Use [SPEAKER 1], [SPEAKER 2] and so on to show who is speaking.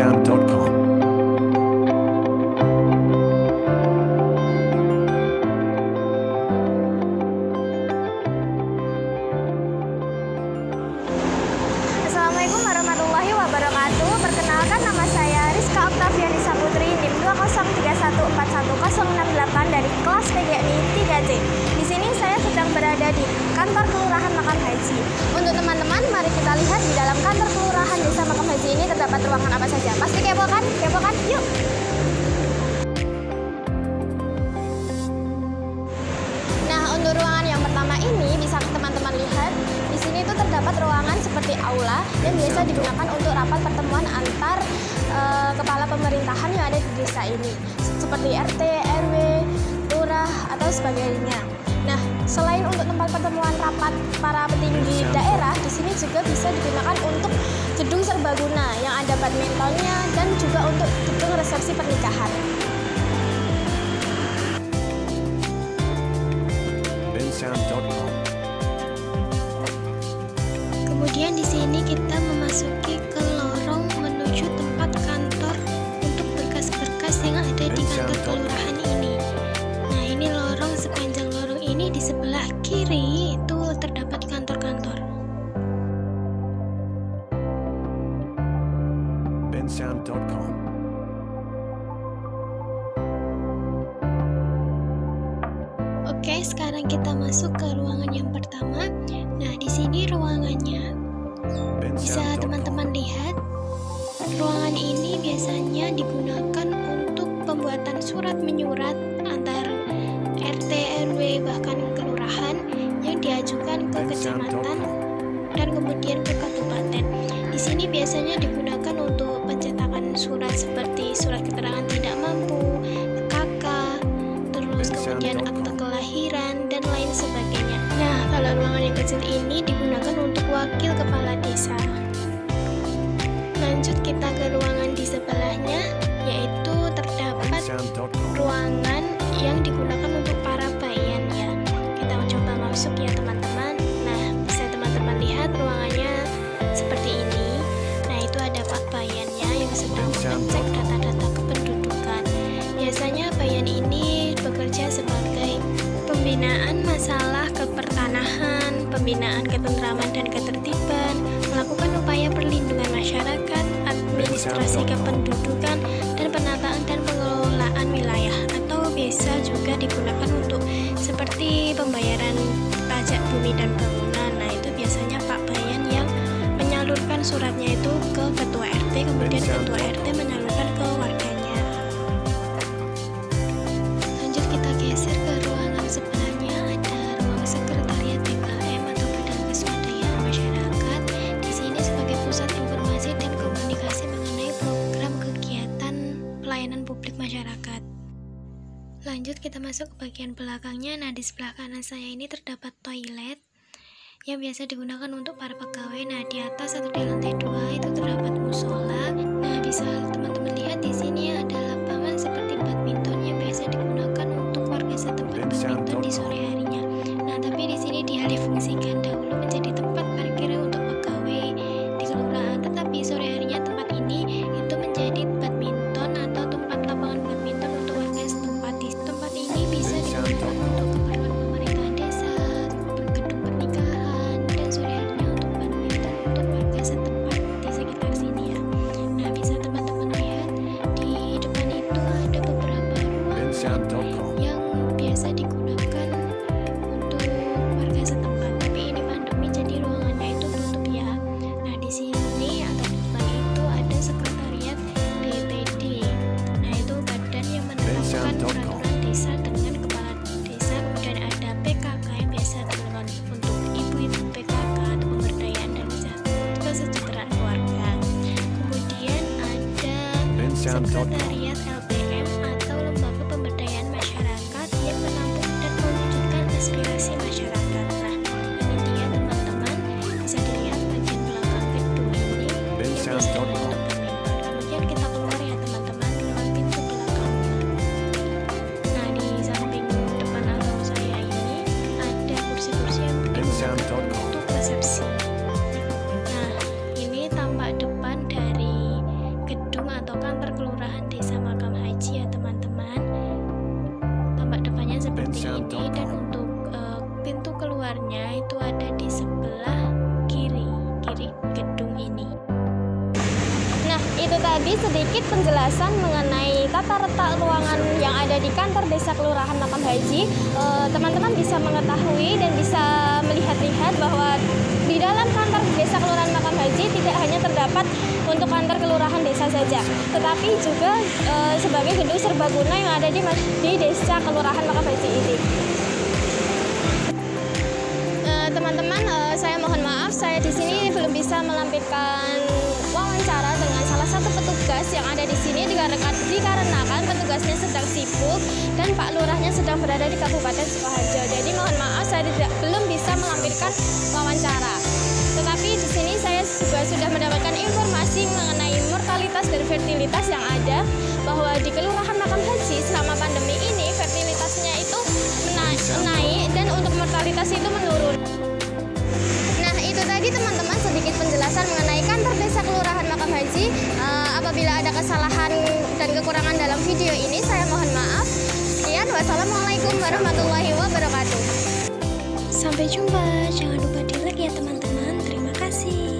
[SPEAKER 1] bensound.com.
[SPEAKER 2] Assalamualaikum warahmatullahi wabarakatuh. Perkenalkan, nama saya Rizka Oktavianisa Putri, NIM 203141068 dari kelas PGNI 3C. Di sini saya sedang berada di kantor Kelurahan Makam Haji. Untuk teman-teman, mari kita lihat di dalam kantor Kelurahan Desa Makam Haji ini terdapat ruangan apa saja. Pasti kepo kan? Kepo kan? Yuk! Nah, untuk ruangan yang pertama ini bisa teman-teman lihat. Di sini itu terdapat ruangan seperti aula yang biasa digunakan untuk rapat pertemuan antar kepala pemerintahan yang ada di desa ini, seperti RT, RW, lurah atau sebagainya. Nah, selain untuk tempat pertemuan rapat para petinggi daerah, di sini juga bisa digunakan untuk gedung serbaguna yang ada badmintonnya dan juga untuk gedung resepsi pernikahan.
[SPEAKER 1] bensound.com.
[SPEAKER 3] Kemudian di sini kita memasuki ke lorong menuju tempat kantor untuk berkas-berkas yang ada di kantor kelurahan ini. Nah, ini lorong, sepanjang lorong ini di sebelah kiri itu terdapat kantor-kantor.
[SPEAKER 1] bensound.com.
[SPEAKER 3] Oke, sekarang kita masuk ke ruangan yang pertama. Nah, di sini ruangannya. Bisa teman-teman lihat, ruangan ini biasanya digunakan untuk pembuatan surat menyurat antar RT, RW, bahkan kelurahan yang diajukan ke kecamatan dan kemudian ke kabupaten. Di sini biasanya digunakan untuk pencetakan surat seperti surat keterangan tidak mampu, KK, terus kemudian akte kelahiran dan lain sebagainya. Nah, kalau ruangan yang kecil ini digunakan untuk wakil kepala desa. Lanjut kita ke ruangan di sebelahnya, yaitu terdapat ruangan yang digunakan untuk para bayan ya. Kita mencoba masuk ya teman-teman. Nah, bisa teman-teman lihat ruangannya seperti ini. Nah, itu ada Pak Bayannya yang sedang mengecek data-data kependudukan. Biasanya bayan ini bekerja sebagai pembinaan masalah kepertanahan, pembinaan ketentraman dan ketertiban, melakukan upaya perlindungan masyarakat, administrasi kependudukan, dan penataan dan pengelolaan wilayah, atau bisa juga digunakan untuk seperti pembayaran pajak bumi dan bangunan. Nah, itu biasanya Pak Bayan yang menyalurkan suratnya itu ke ketua RT, kemudian ketua RT menyalurkan ke warganya. Lanjut kita geser ke ruangan sebelahnya, ada ruang sekretariat BKM atau Badan Keswadayaan Masyarakat. Di sini sebagai pusat informasi dan komunikasi mengenai program kegiatan pelayanan publik masyarakat. Lanjut kita masuk ke bagian belakangnya. Nah, di sebelah kanan saya ini terdapat toilet yang biasa digunakan untuk para pegawai. Nah, di atas atau di lantai 2 itu terdapat musola. Nah, bisa teman-teman lihat di sini ada lapangan seperti badminton yang biasa digunakan untuk warga setempat badminton di sore harinya. Nah, tapi di sini dialihfungsikan dahulu menjadi tempat parkir untuk pegawai di kelurahan, tetapi sore harinya tempat ini itu menjadi badminton atau tempat lapangan badminton untuk warga setempat. Di tempat ini bisa digunakan untuk keperluan pemerintahan desa, gedung pernikahan, dan sore harinya untuk badminton untuk warga setempat di sekitar sini ya. Nah, bisa teman-teman lihat di depan itu ada beberapa ruang yang biasa digunakan untuk warga setempat. Tapi ini pandemi jadi ruangannya itu tutup ya. Nah, di sini atau di depan itu ada sekretariat BPD. Nah, itu badan yang menetapkan peraturan desa dengan kepala desa. Kemudian ada PKK yang biasa digunakan untuk ibu-ibu PKK atau pemberdayaan dan kesejahteraan keluarga. Kemudian ada sekretariat LPM atau lembaga pemberdayaan masyarakat yang menampung dan mewujudkan aspirasi masyarakat. Nah, ini dia teman-teman, bisa dilihat bagian belakang gedung ini yang biasa digunakan untuk badminton. Kemudian kita keluar ya teman-teman lewat pintu belakangnya. Nah, di samping depan atau saya ini ada kursi-kursi yang digunakan untuk resepsi. Nah, ini tampak depan dari gedung
[SPEAKER 2] itu tadi sedikit penjelasan mengenai tata letak ruangan yang ada di kantor desa kelurahan Makam Haji. Teman-teman bisa mengetahui dan bisa melihat-lihat bahwa di dalam kantor desa kelurahan Makam Haji tidak hanya terdapat untuk kantor kelurahan desa saja, tetapi juga sebagai gedung serbaguna yang ada di desa kelurahan Makam Haji ini. Teman-teman, saya mohon maaf, saya di sini belum bisa melampirkan wawancara dengan salah satu petugas yang ada di sini dikarenakan petugasnya sedang sibuk dan Pak Lurahnya sedang berada di Kabupaten Sukoharjo. Jadi mohon maaf, saya belum bisa melampirkan wawancara. Tetapi di sini saya juga sudah mendapatkan informasi mengenai mortalitas dan fertilitas yang ada, bahwa di Kelurahan Makam Haji selama pandemi ini fertilitasnya itu naik dan untuk mortalitas itu menurun. Nah, itu tadi teman-teman sedikit penjelasan mengenai kantor desa Kelurahan Makam Haji. Apabila ada kesalahan dan kekurangan dalam video ini, saya mohon maaf. Sekian, wassalamualaikum warahmatullahi wabarakatuh.
[SPEAKER 3] Sampai jumpa, jangan lupa di like ya teman-teman. Terima kasih.